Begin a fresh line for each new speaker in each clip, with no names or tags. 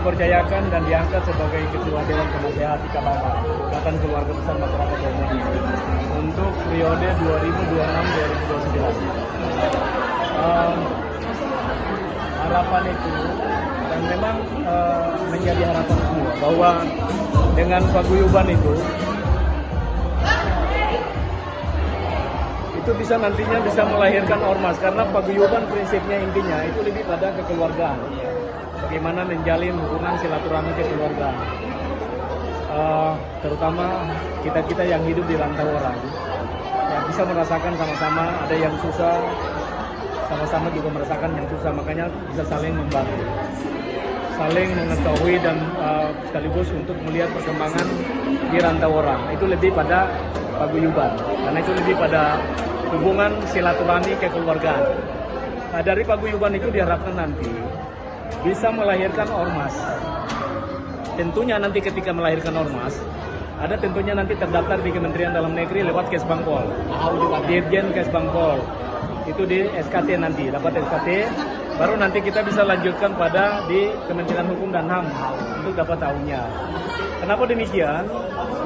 dipercayakan dan diangkat sebagai Ketua Dewan Penasehat IKBAMA, Ikatan Keluarga Besar Masyarakat Romo, untuk periode 2026-2029. Harapan itu, dan memang menjadi harapan semua, bahwa dengan paguyuban itu bisa nantinya bisa melahirkan ormas, karena paguyuban prinsipnya intinya itu lebih pada kekeluargaan, bagaimana menjalin hubungan silaturahmi kekeluargaan, terutama kita yang hidup di rantau orang, yang bisa merasakan sama-sama ada yang susah, sama-sama juga merasakan yang susah, makanya bisa saling membantu, saling mengetahui dan sekaligus untuk melihat perkembangan di rantau orang. Itu lebih pada paguyuban, karena itu lebih pada hubungan silaturahmi kekeluargaan. Nah, dari paguyuban itu diharapkan nanti bisa melahirkan ormas. Tentunya nanti ketika melahirkan ormas, ada tentunya nanti terdaftar di Kementerian Dalam Negeri lewat Kesbangpol, Dirjen Kesbangpol. Itu di SKT nanti, dapat SKT, baru nanti kita bisa lanjutkan pada di Kementerian Hukum dan HAM untuk dapat tahunya. Kenapa demikian?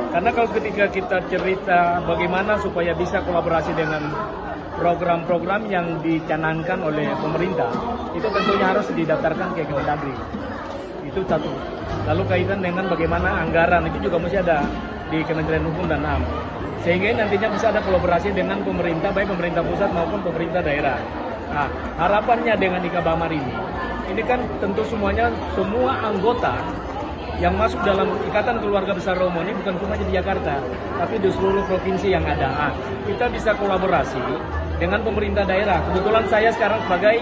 Karena kalau ketika kita cerita bagaimana supaya bisa kolaborasi dengan program-program yang dicanangkan oleh pemerintah, itu tentunya harus didaftarkan ke Kemendagri. Itu satu. Lalu kaitan dengan bagaimana anggaran, itu juga mesti ada di Kementerian Hukum dan HAM. Sehingga nantinya bisa ada kolaborasi dengan pemerintah, baik pemerintah pusat maupun pemerintah daerah. Nah, harapannya dengan IKBAMA ini kan tentu semuanya, semua anggota yang masuk dalam Ikatan Keluarga Besar Romo ini bukan cuma di Jakarta, tapi di seluruh provinsi yang ada. Nah, kita bisa kolaborasi dengan pemerintah daerah. Kebetulan saya sekarang sebagai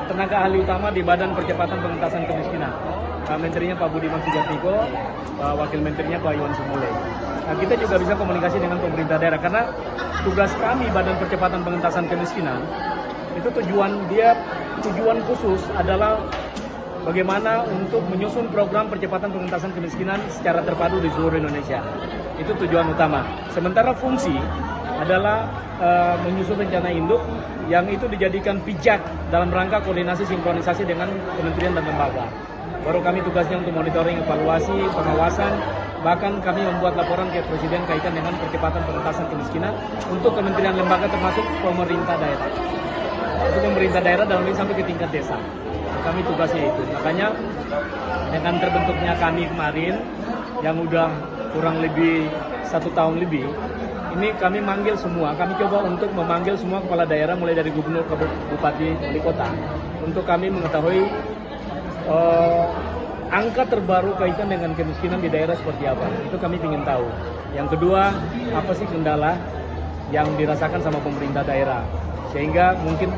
tenaga ahli utama di Badan Percepatan Pengentasan Kemiskinan. Menterinya Pak Budiman Sujatmiko, Wakil Menterinya Pak Iwan Sumule. Nah, kita juga bisa komunikasi dengan pemerintah daerah, karena tugas kami Badan Percepatan Pengentasan Kemiskinan itu tujuan khusus adalah bagaimana untuk menyusun program percepatan pengentasan kemiskinan secara terpadu di seluruh Indonesia. Itu tujuan utama. Sementara fungsi adalah menyusun rencana induk yang itu dijadikan pijak dalam rangka koordinasi sinkronisasi dengan kementerian dan lembaga. Baru kami tugasnya untuk monitoring, evaluasi, pengawasan, bahkan kami membuat laporan ke Presiden kaitan dengan percepatan pengentasan kemiskinan untuk kementerian lembaga termasuk pemerintah daerah. Itu pemerintah daerah dalam ini sampai ke tingkat desa. Kami tugasnya itu. Makanya dengan terbentuknya kami kemarin yang udah kurang lebih 1 tahun lebih, ini kami manggil semua, kami coba untuk memanggil semua kepala daerah mulai dari gubernur ke bupati wali kota untuk kami mengetahui angka terbaru kaitan dengan kemiskinan di daerah seperti apa. Itu kami ingin tahu. Yang kedua, apa sih kendala yang dirasakan sama pemerintah daerah, sehingga mungkin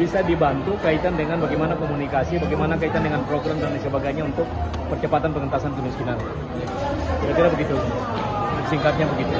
bisa dibantu kaitan dengan bagaimana komunikasi, bagaimana kaitan dengan program dan sebagainya untuk percepatan pengentasan kemiskinan. Kira-kira begitu, singkatnya begitu.